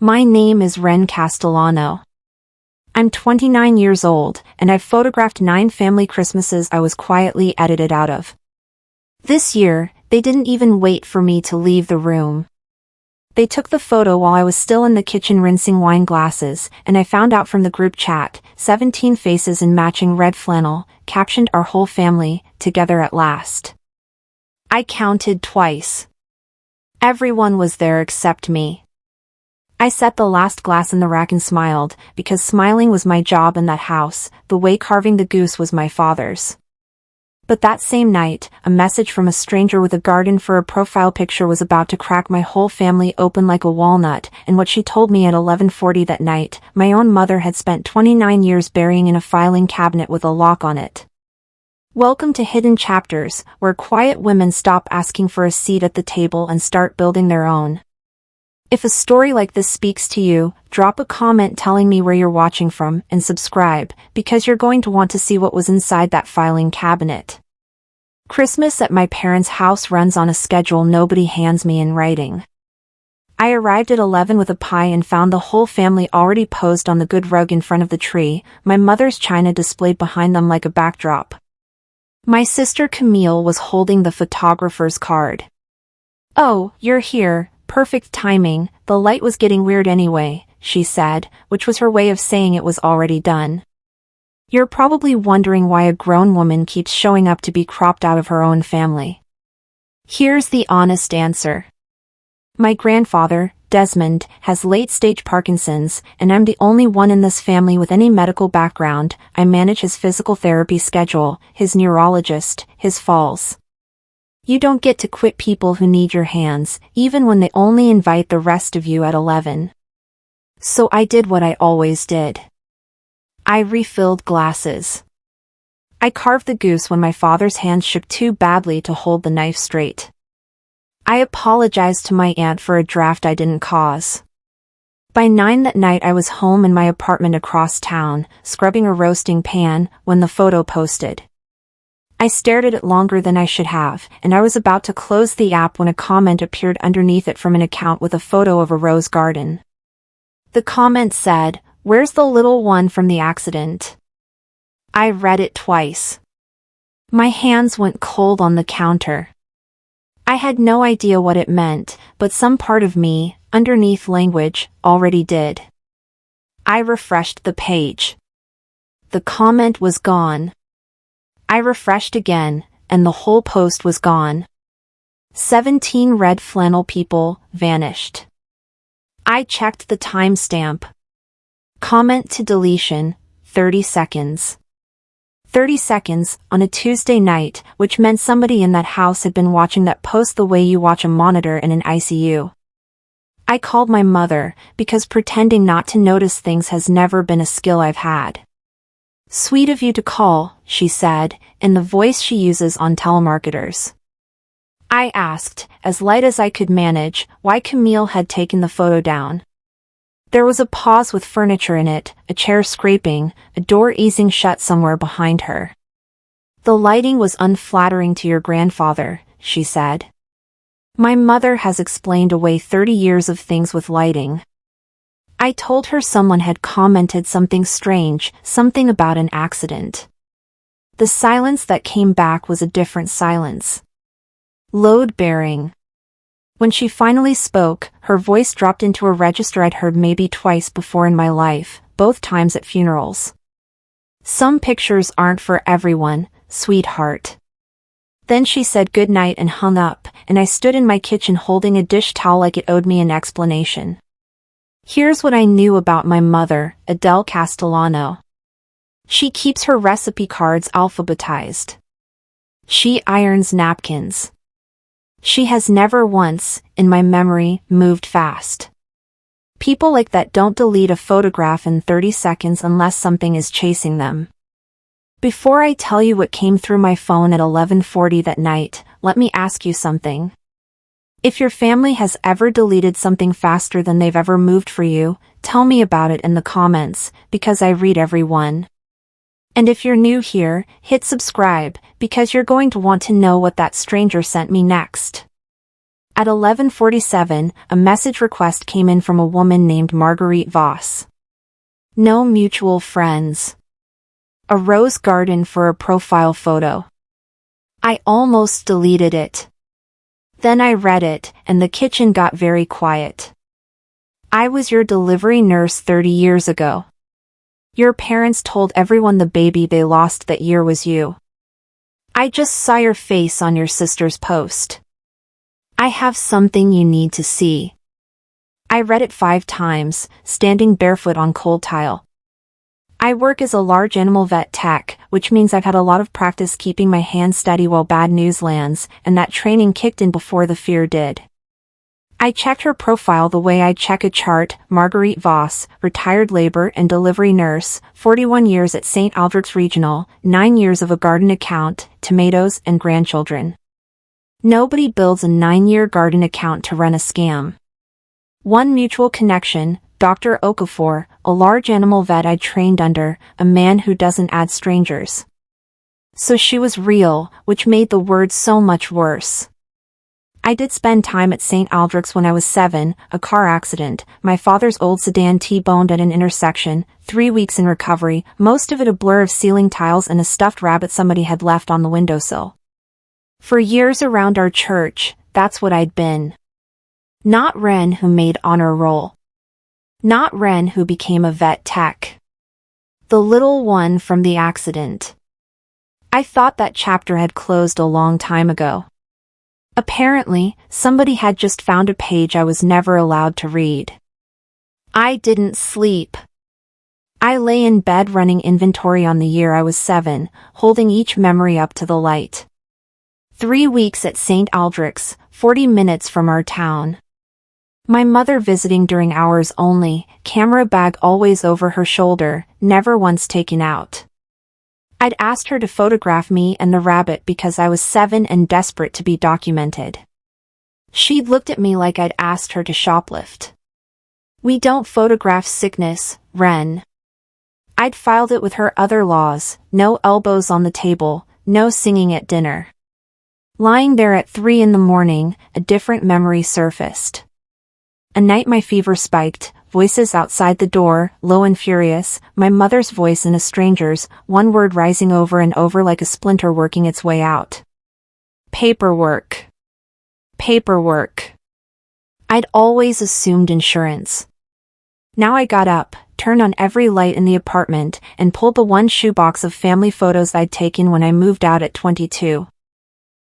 My name is Wren Castellano. I'm 29 years old, and I've photographed 9 family Christmases I was quietly edited out of. This year, they didn't even wait for me to leave the room. They took the photo while I was still in the kitchen rinsing wine glasses, and I found out from the group chat, 17 faces in matching red flannel, captioned "Our whole family, together at last." I counted twice. Everyone was there except me. I set the last glass in the rack and smiled, because smiling was my job in that house, the way carving the goose was my father's. But that same night, a message from a stranger with a garden for a profile picture was about to crack my whole family open like a walnut, and what she told me at 11:40 that night, my own mother had spent 29 years burying in a filing cabinet with a lock on it. Welcome to Hidden Chapters, where quiet women stop asking for a seat at the table and start building their own. If a story like this speaks to you, drop a comment telling me where you're watching from, and subscribe, because you're going to want to see what was inside that filing cabinet. Christmas at my parents' house runs on a schedule nobody hands me in writing. I arrived at 11 with a pie and found the whole family already posed on the good rug in front of the tree, my mother's china displayed behind them like a backdrop. My sister Camille was holding the photographer's card. "Oh, you're here. Perfect timing, the light was getting weird anyway," she said, which was her way of saying it was already done. You're probably wondering why a grown woman keeps showing up to be cropped out of her own family. Here's the honest answer. My grandfather, Desmond, has late-stage Parkinson's, and I'm the only one in this family with any medical background. I manage his physical therapy schedule, his neurologist, his falls. You don't get to quit people who need your hands, even when they only invite the rest of you at 11. So I did what I always did. I refilled glasses. I carved the goose when my father's hands shook too badly to hold the knife straight. I apologized to my aunt for a draft I didn't cause. By 9 that night I was home in my apartment across town, scrubbing a roasting pan, when the photo posted. I stared at it longer than I should have, and I was about to close the app when a comment appeared underneath it from an account with a photo of a rose garden. The comment said, "Where's the little one from the accident?" I read it twice. My hands went cold on the counter. I had no idea what it meant, but some part of me, underneath language, already did. I refreshed the page. The comment was gone. I refreshed again, and the whole post was gone. 17 red flannel people vanished. I checked the timestamp. Comment to deletion, 30 seconds. 30 seconds, on a Tuesday night, which meant somebody in that house had been watching that post the way you watch a monitor in an ICU. I called my mother, because pretending not to notice things has never been a skill I've had. "Sweet of you to call," she said, in the voice she uses on telemarketers. I asked, as light as I could manage, why Camille had taken the photo down. There was a pause with furniture in it, a chair scraping, a door easing shut somewhere behind her. "The lighting was unflattering to your grandfather," she said. My mother has explained away 30 years of things with lighting. I told her someone had commented something strange, something about an accident. The silence that came back was a different silence. Load-bearing. When she finally spoke, her voice dropped into a register I'd heard maybe twice before in my life, both times at funerals. "Some pictures aren't for everyone, sweetheart." Then she said goodnight and hung up, and I stood in my kitchen holding a dish towel like it owed me an explanation. Here's what I knew about my mother, Adele Castellano. She keeps her recipe cards alphabetized. She irons napkins. She has never once, in my memory, moved fast. People like that don't delete a photograph in 30 seconds unless something is chasing them. Before I tell you what came through my phone at 11:40 that night, let me ask you something. If your family has ever deleted something faster than they've ever moved for you, tell me about it in the comments, because I read every one. And if you're new here, hit subscribe, because you're going to want to know what that stranger sent me next. At 11:47, a message request came in from a woman named Marguerite Voss. No mutual friends. A rose garden for a profile photo. I almost deleted it. Then I read it, and the kitchen got very quiet. I was your delivery nurse 30 years ago. Your parents told everyone the baby they lost that year was you. I just saw your face on your sister's post. I have something you need to see. I read it 5 times, standing barefoot on cold tile. I work as a large animal vet tech, which means I've had a lot of practice keeping my hands steady while bad news lands, and that training kicked in before the fear did. I checked her profile the way I check a chart. Marguerite Voss, retired labor and delivery nurse, 41 years at St. Aldrich's Regional, 9 years of a garden account, tomatoes and grandchildren. Nobody builds a 9-year garden account to run a scam. One mutual connection, Dr. Okafor, a large animal vet I trained under, a man who doesn't add strangers. So she was real, which made the words so much worse. I did spend time at St. Aldrich's when I was 7, a car accident, my father's old sedan T-boned at an intersection, 3 weeks in recovery, most of it a blur of ceiling tiles and a stuffed rabbit somebody had left on the windowsill. For years around our church, that's what I'd been. Not Wren who made honor roll. Not Wren who became a vet tech. The little one from the accident. I thought that chapter had closed a long time ago. Apparently, somebody had just found a page I was never allowed to read. I didn't sleep. I lay in bed running inventory on the year I was 7, holding each memory up to the light. 3 weeks at St. Aldrich's, 40 minutes from our town. My mother visiting during hours only, camera bag always over her shoulder, never once taken out. I'd asked her to photograph me and the rabbit because I was 7 and desperate to be documented. She'd looked at me like I'd asked her to shoplift. We don't photograph sickness, Wren. I'd filed it with her other laws, no elbows on the table, no singing at dinner. Lying there at 3 in the morning, a different memory surfaced. A night my fever spiked, voices outside the door, low and furious, my mother's voice and a stranger's, one word rising over and over like a splinter working its way out. Paperwork. Paperwork. I'd always assumed insurance. Now I got up, turned on every light in the apartment, and pulled the one shoebox of family photos I'd taken when I moved out at 22.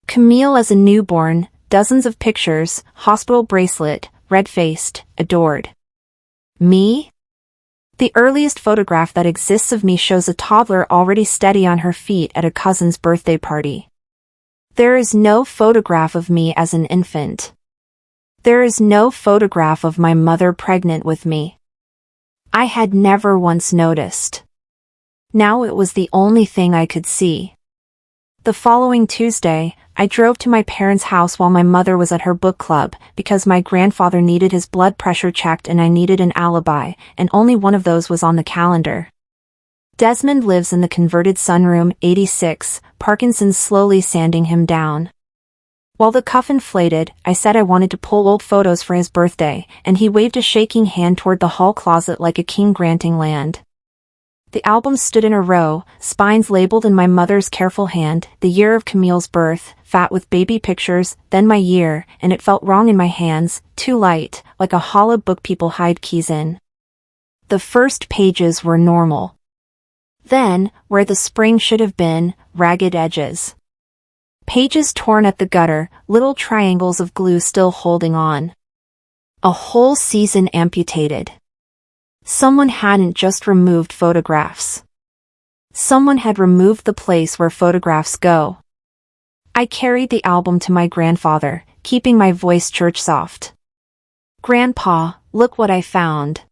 Camille as a newborn, dozens of pictures, hospital bracelet, red-faced, adored. Me? The earliest photograph that exists of me shows a toddler already steady on her feet at a cousin's birthday party. There is no photograph of me as an infant. There is no photograph of my mother pregnant with me. I had never once noticed. Now it was the only thing I could see. The following Tuesday, I drove to my parents' house while my mother was at her book club, because my grandfather needed his blood pressure checked and I needed an alibi, and only one of those was on the calendar. Desmond lives in the converted sunroom, 86, Parkinson's slowly sanding him down. While the cuff inflated, I said I wanted to pull old photos for his birthday, and he waved a shaking hand toward the hall closet like a king granting land. The albums stood in a row, spines labeled in my mother's careful hand, the year of Camille's birth, fat with baby pictures, then my year, and it felt wrong in my hands, too light, like a hollow book people hide keys in. The first pages were normal. Then, where the spring should have been, ragged edges. Pages torn at the gutter, little triangles of glue still holding on. A whole season amputated. Someone hadn't just removed photographs. Someone had removed the place where photographs go. I carried the album to my grandfather, keeping my voice church soft. "Grandpa, look what I found."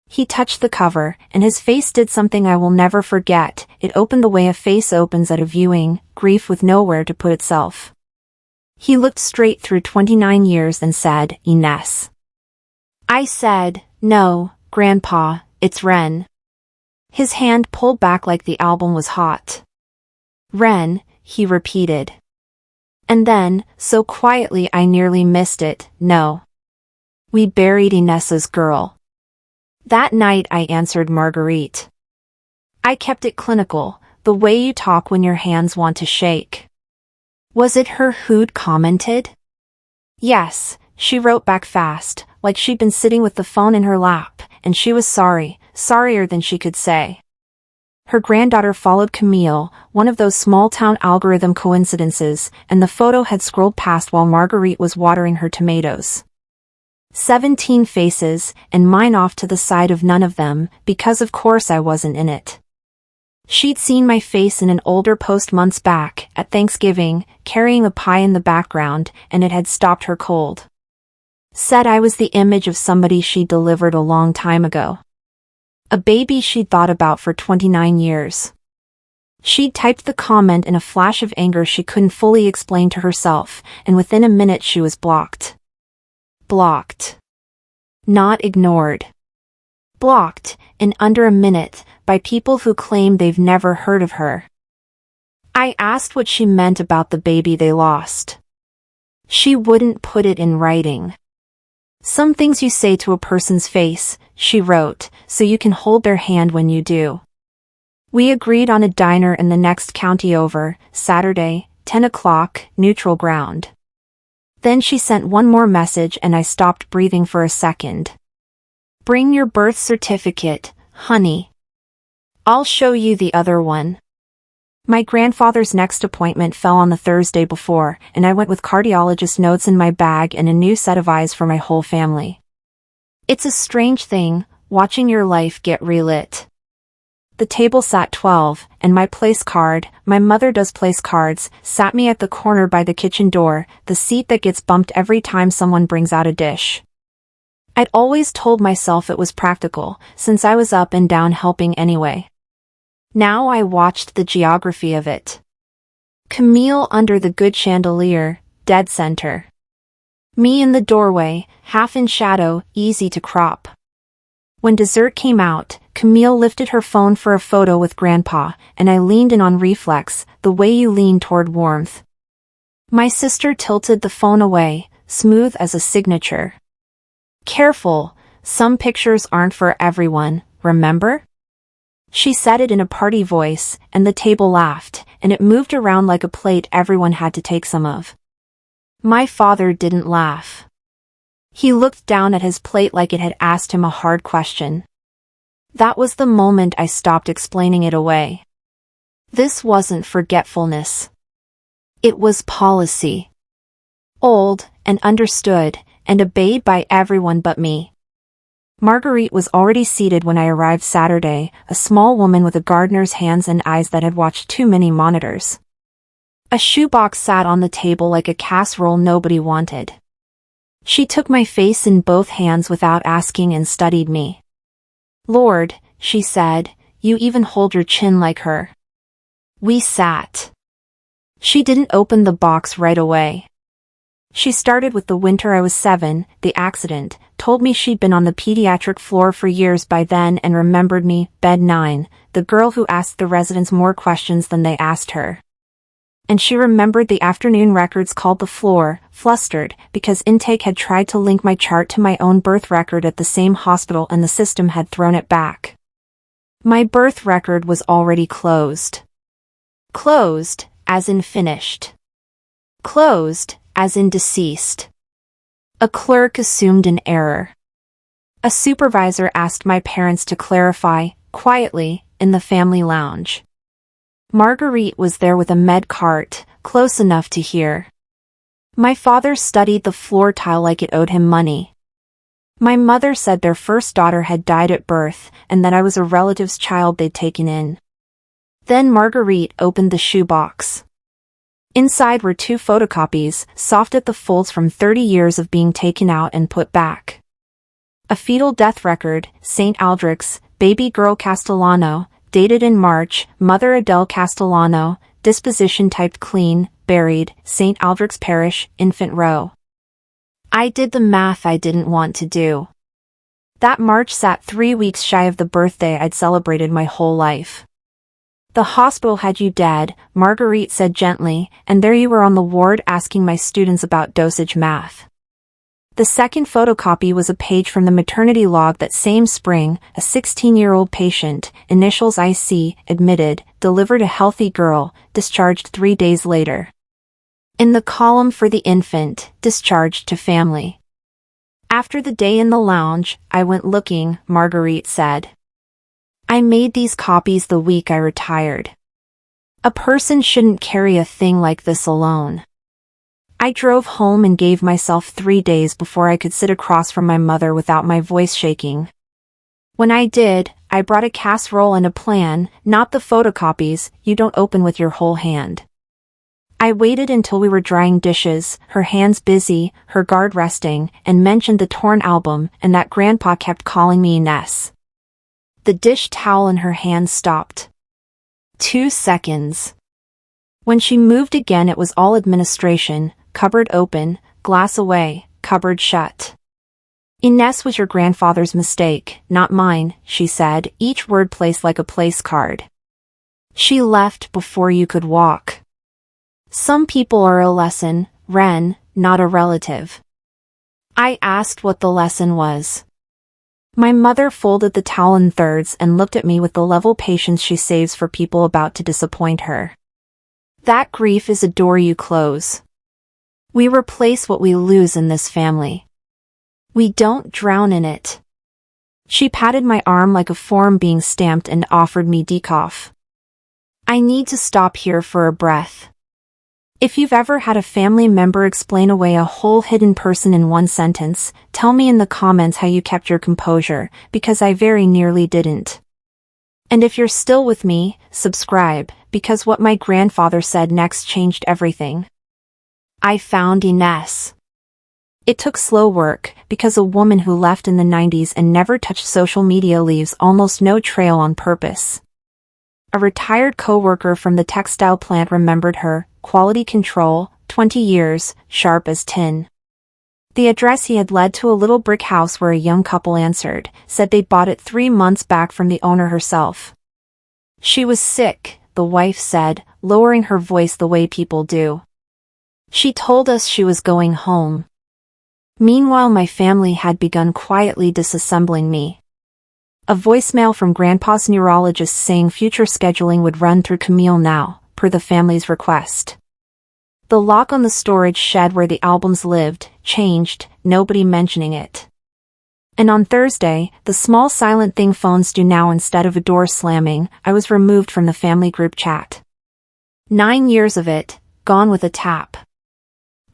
He touched the cover, and his face did something I will never forget. It opened the way a face opens at a viewing, grief with nowhere to put itself. He looked straight through 29 years and said, "Ines." I said, "No, Grandpa, it's Wren." His hand pulled back like the album was hot. "Wren," he repeated. And then, so quietly I nearly missed it, no. We buried Inessa's girl. That night I answered Marguerite. I kept it clinical, the way you talk when your hands want to shake. Was it her who'd commented? Yes, she wrote back fast, like she'd been sitting with the phone in her lap, and she was sorry, sorrier than she could say. Her granddaughter followed Camille, one of those small-town algorithm coincidences, and the photo had scrolled past while Marguerite was watering her tomatoes. 17 faces, and mine off to the side of none of them, because of course I wasn't in it. She'd seen my face in an older post months back, at Thanksgiving, carrying a pie in the background, and it had stopped her cold. Said I was the image of somebody she'd delivered a long time ago. A baby she'd thought about for 29 years. She'd typed the comment in a flash of anger she couldn't fully explain to herself, and within a minute she was blocked. Blocked. Not ignored. Blocked, in under a minute, by people who claim they've never heard of her. I asked what she meant about the baby they lost. She wouldn't put it in writing. Some things you say to a person's face, she wrote, so you can hold their hand when you do. We agreed on a diner in the next county over, Saturday, 10 o'clock, neutral ground. Then she sent one more message and I stopped breathing for a second. Bring your birth certificate, honey. I'll show you the other one. My grandfather's next appointment fell on the Thursday before, and I went with cardiologist notes in my bag and a new set of eyes for my whole family. It's a strange thing, watching your life get relit. The table sat 12, and my place card, my mother does place cards, sat me at the corner by the kitchen door, the seat that gets bumped every time someone brings out a dish. I'd always told myself it was practical, since I was up and down helping anyway. Now I watched the geography of it. Camille under the good chandelier, dead center. Me in the doorway, half in shadow, easy to crop. When dessert came out, Camille lifted her phone for a photo with Grandpa, and I leaned in on reflex, the way you lean toward warmth. My sister tilted the phone away, smooth as a signature. Careful, some pictures aren't for everyone, remember? She said it in a party voice, and the table laughed, and it moved around like a plate everyone had to take some of. My father didn't laugh. He looked down at his plate like it had asked him a hard question. That was the moment I stopped explaining it away. This wasn't forgetfulness. It was policy. Old, and understood, and obeyed by everyone but me. Marguerite was already seated when I arrived Saturday, a small woman with a gardener's hands and eyes that had watched too many monitors. A shoebox sat on the table like a casserole nobody wanted. She took my face in both hands without asking and studied me. Lord, she said, you even hold your chin like her. We sat. She didn't open the box right away. She started with the winter I was 7, the accident, told me she'd been on the pediatric floor for years by then and remembered me, bed 9, the girl who asked the residents more questions than they asked her. And she remembered the afternoon records called the floor, flustered, because intake had tried to link my chart to my own birth record at the same hospital and the system had thrown it back. My birth record was already closed. Closed, as in finished. Closed, as in deceased. A clerk assumed an error. A supervisor asked my parents to clarify, quietly, in the family lounge. Marguerite was there with a med cart, close enough to hear. My father studied the floor tile like it owed him money. My mother said their first daughter had died at birth, and that I was a relative's child they'd taken in. Then Marguerite opened the shoebox. Inside were 2 photocopies, soft at the folds from 30 years of being taken out and put back. A fetal death record, St. Aldrich's, baby girl Castellano, dated in March, mother Adele Castellano, disposition typed clean, buried, St. Aldrich's Parish, Infant Row. I did the math I didn't want to do. That March sat 3 weeks shy of the birthday I'd celebrated my whole life. The hospital had you dead, Marguerite said gently, and there you were on the ward asking my students about dosage math. The second photocopy was a page from the maternity log that same spring. A 16-year-old patient, initials IC, admitted, delivered a healthy girl, discharged 3 days later. In the column for the infant, discharged to family. After the day in the lounge, I went looking, Marguerite said. I made these copies the week I retired. A person shouldn't carry a thing like this alone. I drove home and gave myself 3 days before I could sit across from my mother without my voice shaking. When I did, I brought a casserole and a plan, not the photocopies you don't open with your whole hand. I waited until we were drying dishes, her hands busy, her guard resting, and mentioned the torn album and that Grandpa kept calling me Inez. The dish towel in her hand stopped. 2 seconds. When she moved again, it was all administration, cupboard open, glass away, cupboard shut. Inez was your grandfather's mistake, not mine, she said, each word placed like a place card. She left before you could walk. Some people are a lesson, Wren, not a relative. I asked what the lesson was. My mother folded the towel in thirds and looked at me with the level patience she saves for people about to disappoint her. That grief is a door you close. We replace what we lose in this family. We don't drown in it. She patted my arm like a form being stamped and offered me decaf. I need to stop here for a breath. If you've ever had a family member explain away a whole hidden person in one sentence, tell me in the comments how you kept your composure, because I very nearly didn't. And if you're still with me, subscribe, because what my grandfather said next changed everything. I found Inez. It took slow work, because a woman who left in the 90s and never touched social media leaves almost no trail on purpose. A retired co-worker from the textile plant remembered her, quality control, 20 years, sharp as tin. The address he had led to a little brick house where a young couple answered, said they'd bought it 3 months back from the owner herself. She was sick, the wife said, lowering her voice the way people do. She told us she was going home. Meanwhile, my family had begun quietly disassembling me. A voicemail from Grandpa's neurologist saying future scheduling would run through Camille now, per the family's request. The lock on the storage shed where the albums lived changed, nobody mentioning it. And on Thursday, the small silent thing phones do now instead of a door slamming, I was removed from the family group chat. 9 years of it, gone with a tap.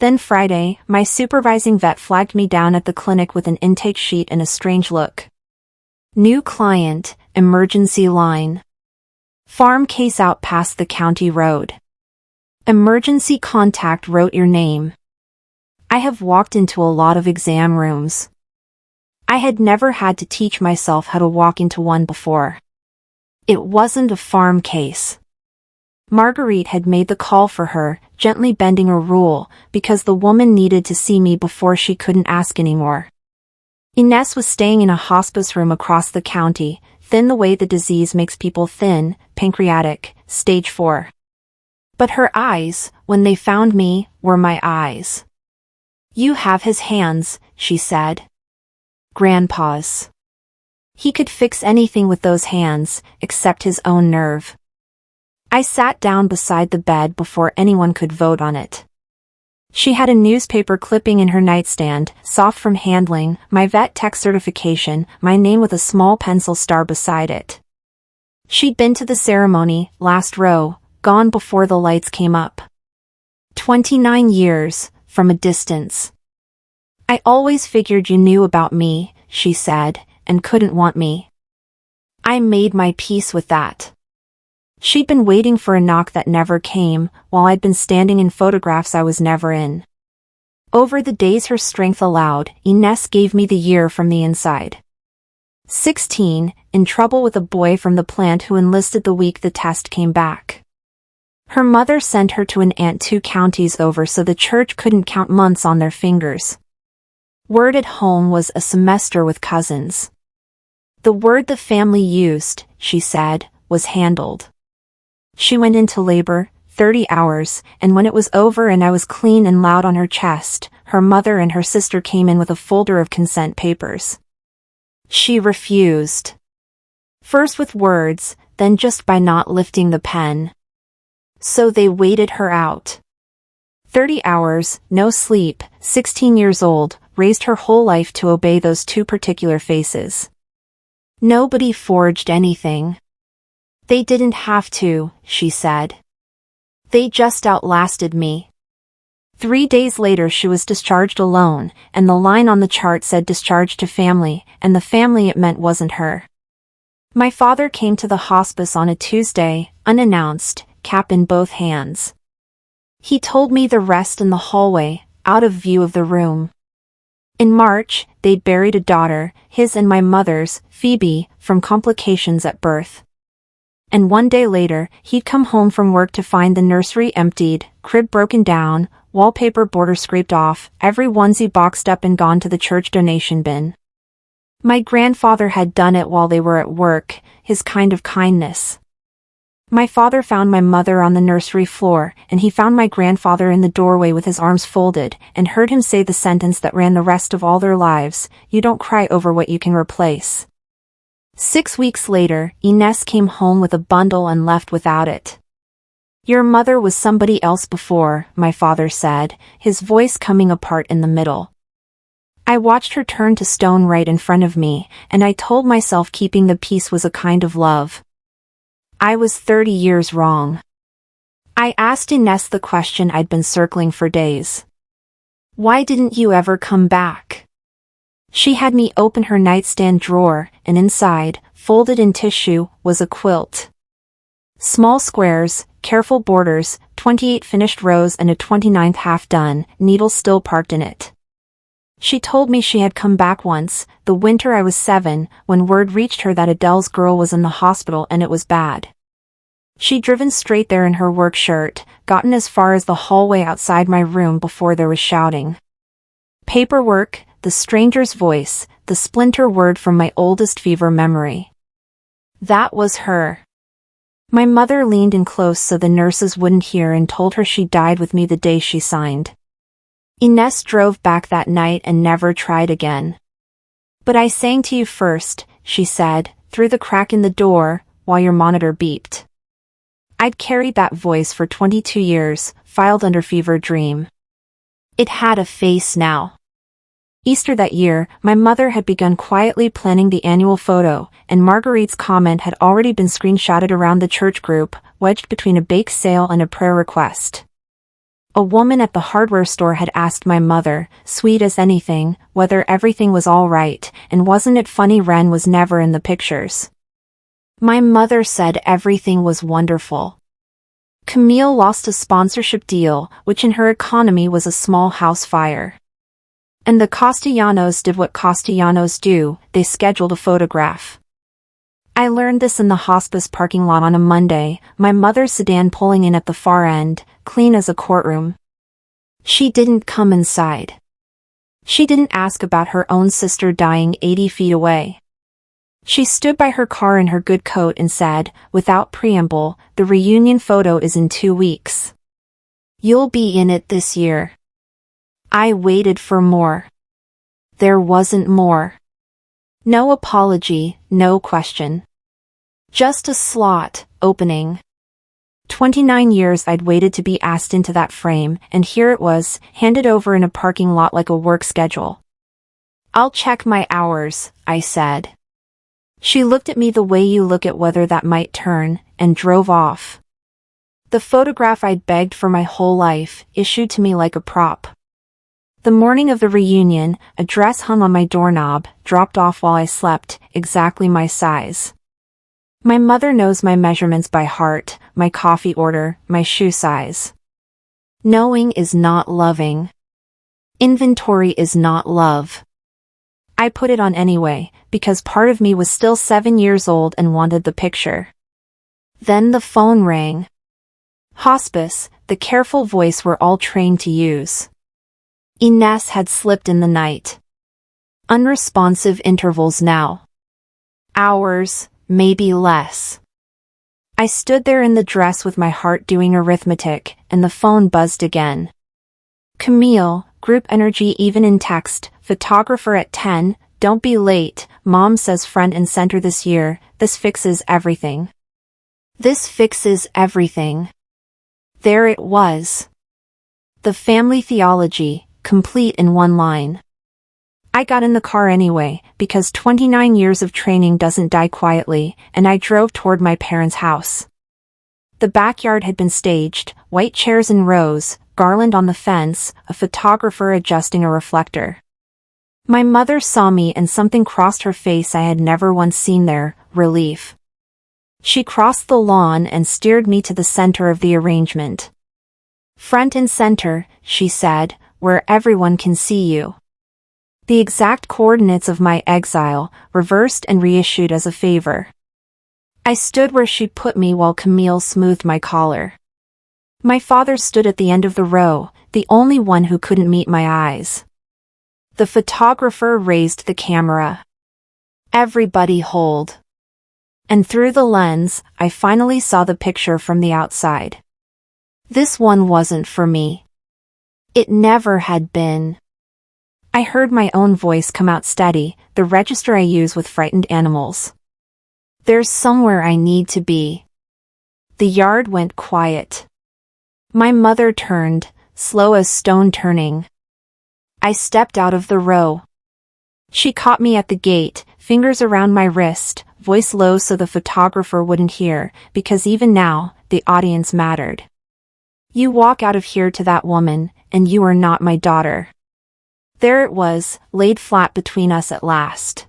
Then Friday, my supervising vet flagged me down at the clinic with an intake sheet and a strange look. New client, emergency line. Farm case out past the county road. Emergency contact wrote your name. I have walked into a lot of exam rooms. I had never had to teach myself how to walk into one before. It wasn't a farm case. Marguerite had made the call for her, gently bending a rule, because the woman needed to see me before she couldn't ask anymore. Inez was staying in a hospice room across the county, thin the way the disease makes people thin, pancreatic, stage 4. But her eyes, when they found me, were my eyes. You have his hands, she said. Grandpa's. He could fix anything with those hands, except his own nerve. I sat down beside the bed before anyone could vote on it. She had a newspaper clipping in her nightstand, soft from handling, my vet tech certification, my name with a small pencil star beside it. She'd been to the ceremony, last row, gone before the lights came up. 29 years, from a distance. I always figured you knew about me, she said, and couldn't want me. I made my peace with that. She'd been waiting for a knock that never came, while I'd been standing in photographs I was never in. Over the days her strength allowed, Inez gave me the year from the inside. 16, in trouble with a boy from the plant who enlisted the week the test came back. Her mother sent her to an aunt 2 counties over so the church couldn't count months on their fingers. Word at home was a semester with cousins. The word the family used, she said, was handled. She went into labor, 30 hours, and when it was over and I was clean and loud on her chest, her mother and her sister came in with a folder of consent papers. She refused. First with words, then just by not lifting the pen. So they waited her out. 30 hours, no sleep, 16 years old, raised her whole life to obey those two particular faces. Nobody forged anything. They didn't have to, she said. They just outlasted me. 3 days later she was discharged alone, and the line on the chart said discharged to family, and the family it meant wasn't her. My father came to the hospice on a Tuesday, unannounced, cap in both hands. He told me the rest in the hallway, out of view of the room. In March, they'd buried a daughter, his and my mother's, Phoebe, from complications at birth. And 1 day later, he'd come home from work to find the nursery emptied, crib broken down, wallpaper border scraped off, every onesie boxed up and gone to the church donation bin. My grandfather had done it while they were at work, his kind of kindness. My father found my mother on the nursery floor, and he found my grandfather in the doorway with his arms folded, and heard him say the sentence that ran the rest of all their lives, "You don't cry over what you can replace." 6 weeks later, Ines came home with a bundle and left without it. "Your mother was somebody else before," my father said, his voice coming apart in the middle. I watched her turn to stone right in front of me, and I told myself keeping the peace was a kind of love. I was 30 years wrong. I asked Ines the question I'd been circling for days. "Why didn't you ever come back?" She had me open her nightstand drawer, and inside, folded in tissue, was a quilt. Small squares, careful borders, 28 finished rows and a 29th half done, needles still parked in it. She told me she had come back once, the winter I was 7, when word reached her that Adele's girl was in the hospital and it was bad. She'd driven straight there in her work shirt, gotten as far as the hallway outside my room before there was shouting. Paperwork, the stranger's voice, the splinter word from my oldest fever memory. That was her. My mother leaned in close so the nurses wouldn't hear and told her she died with me the day she signed. Ines drove back that night and never tried again. "But I sang to you first," she said, through the crack in the door, while your monitor beeped. I'd carried that voice for 22 years, filed under fever dream. It had a face now. Easter that year, my mother had begun quietly planning the annual photo, and Marguerite's comment had already been screenshotted around the church group, wedged between a bake sale and a prayer request. A woman at the hardware store had asked my mother, sweet as anything, whether everything was all right, and wasn't it funny Wren was never in the pictures. My mother said everything was wonderful. Camille lost a sponsorship deal, which in her economy was a small house fire. And the Castellanos did what Castellanos do, they scheduled a photograph. I learned this in the hospice parking lot on a Monday, my mother's sedan pulling in at the far end, clean as a courtroom. She didn't come inside. She didn't ask about her own sister dying 80 feet away. She stood by her car in her good coat and said, without preamble, "The reunion photo is in 2 weeks. You'll be in it this year." I waited for more. There wasn't more. No apology, no question. Just a slot opening. 29 years I'd waited to be asked into that frame, and here it was, handed over in a parking lot like a work schedule. "I'll check my hours," I said. She looked at me the way you look at whether that might turn, and drove off. The photograph I'd begged for my whole life, issued to me like a prop. The morning of the reunion, a dress hung on my doorknob, dropped off while I slept, exactly my size. My mother knows my measurements by heart, my coffee order, my shoe size. Knowing is not loving. Inventory is not love. I put it on anyway, because part of me was still 7 years old and wanted the picture. Then the phone rang. Hospice, the careful voice we're all trained to use. Ines had slipped in the night. Unresponsive intervals now. Hours, maybe less. I stood there in the dress with my heart doing arithmetic, and the phone buzzed again. Camille, group energy even in text, photographer at 10, don't be late, mom says front and center this year, this fixes everything. This fixes everything. There it was. The family theology, complete in one line. I got in the car anyway, because 29 years of training doesn't die quietly, and I drove toward my parents' house. The backyard had been staged, white chairs in rows, garland on the fence, a photographer adjusting a reflector. My mother saw me and something crossed her face I had never once seen there, relief. She crossed the lawn and steered me to the center of the arrangement. Front and center, she said, where everyone can see you. The exact coordinates of my exile, reversed and reissued as a favor. I stood where she put me while Camille smoothed my collar. My father stood at the end of the row, the only one who couldn't meet my eyes. The photographer raised the camera. Everybody hold. And through the lens, I finally saw the picture from the outside. This one wasn't for me. It never had been. I heard my own voice come out steady, the register I use with frightened animals. There's somewhere I need to be. The yard went quiet. My mother turned, slow as stone turning. I stepped out of the row. She caught me at the gate, fingers around my wrist, voice low so the photographer wouldn't hear, because even now, the audience mattered. You walk out of here to that woman, and you are not my daughter. There it was, laid flat between us at last.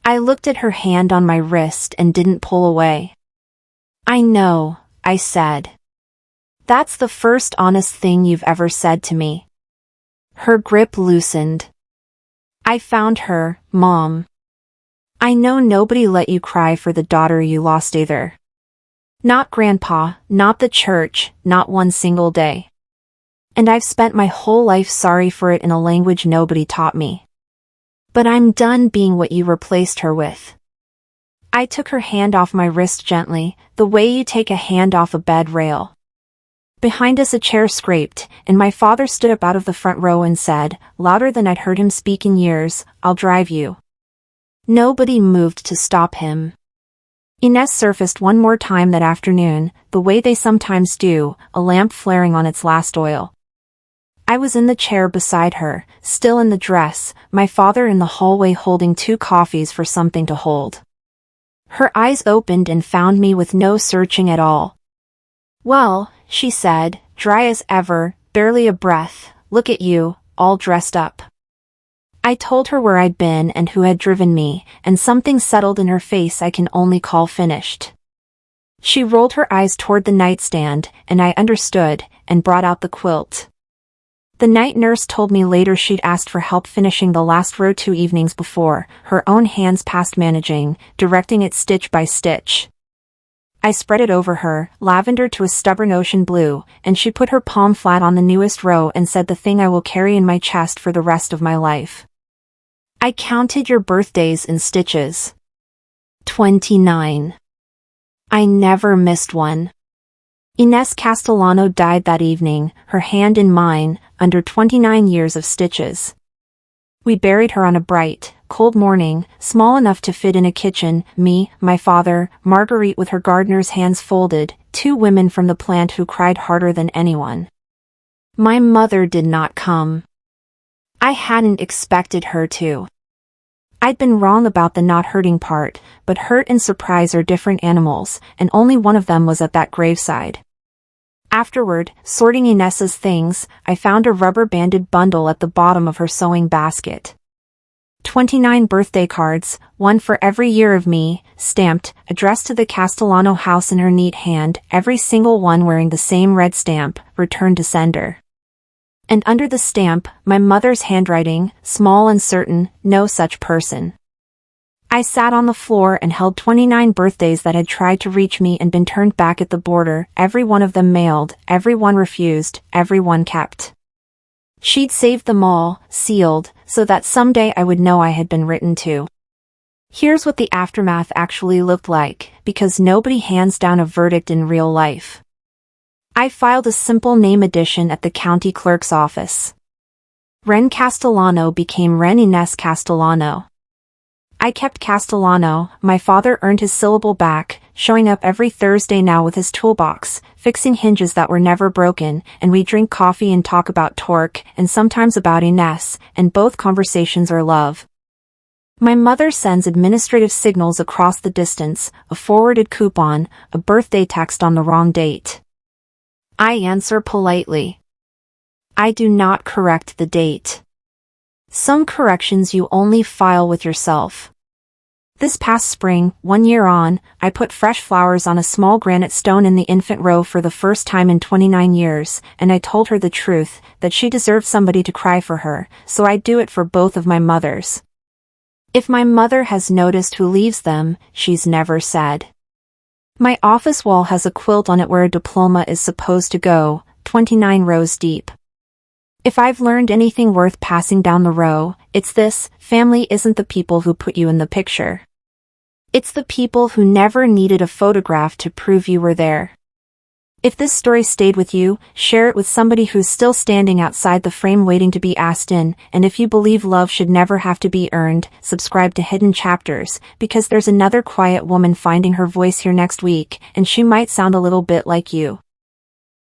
I looked at her hand on my wrist and didn't pull away. I know, I said. That's the first honest thing you've ever said to me. Her grip loosened. I found her, Mom. I know nobody let you cry for the daughter you lost either. Not Grandpa, not the church, not one single day. And I've spent my whole life sorry for it in a language nobody taught me. But I'm done being what you replaced her with. I took her hand off my wrist gently, the way you take a hand off a bed rail. Behind us a chair scraped, and my father stood up out of the front row and said, louder than I'd heard him speak in years, I'll drive you. Nobody moved to stop him. Ines surfaced one more time that afternoon, the way they sometimes do, a lamp flaring on its last oil. I was in the chair beside her, still in the dress, my father in the hallway holding 2 coffees for something to hold. Her eyes opened and found me with no searching at all. Well, she said, dry as ever, barely a breath, look at you, all dressed up. I told her where I'd been and who had driven me, and something settled in her face I can only call finished. She rolled her eyes toward the nightstand, and I understood, and brought out the quilt. The night nurse told me later she'd asked for help finishing the last row 2 evenings before, her own hands past managing, directing it stitch by stitch. I spread it over her, lavender to a stubborn ocean blue, and she put her palm flat on the newest row and said the thing I will carry in my chest for the rest of my life. I counted your birthdays in stitches. 29. I never missed one. Ines Castellano died that evening, her hand in mine, under 29 years of stitches. We buried her on a bright, cold morning, small enough to fit in a kitchen, me, my father, Marguerite with her gardener's hands folded, 2 women from the plant who cried harder than anyone. My mother did not come. I hadn't expected her to. I'd been wrong about the not hurting part, but hurt and surprise are different animals, and only one of them was at that graveside. Afterward, sorting Ines's things, I found a rubber-banded bundle at the bottom of her sewing basket. 29 birthday cards, one for every year of me, stamped, addressed to the Castellano house in her neat hand, every single one wearing the same red stamp, returned to sender. And under the stamp, my mother's handwriting, small and certain, no such person. I sat on the floor and held 29 birthdays that had tried to reach me and been turned back at the border, every one of them mailed, every one refused, every one kept. She'd saved them all, sealed, so that someday I would know I had been written to. Here's what the aftermath actually looked like, because nobody hands down a verdict in real life. I filed a simple name addition at the county clerk's office. Wren Castellano became Wren Ines Castellano. I kept Castellano. My father earned his syllable back, showing up every Thursday now with his toolbox, fixing hinges that were never broken, and we drink coffee and talk about torque, and sometimes about Ines, and both conversations are love. My mother sends administrative signals across the distance, a forwarded coupon, a birthday text on the wrong date. I answer politely. I do not correct the date. Some corrections you only file with yourself. This past spring, 1 year on, I put fresh flowers on a small granite stone in the infant row for the first time in 29 years, and I told her the truth, that she deserved somebody to cry for her, so I'd do it for both of my mothers. If my mother has noticed who leaves them, she's never said. My office wall has a quilt on it where a diploma is supposed to go, 29 rows deep. If I've learned anything worth passing down the row, it's this: family isn't the people who put you in the picture. It's the people who never needed a photograph to prove you were there. If this story stayed with you, share it with somebody who's still standing outside the frame waiting to be asked in, and if you believe love should never have to be earned, subscribe to Hidden Chapters, because there's another quiet woman finding her voice here next week, and she might sound a little bit like you.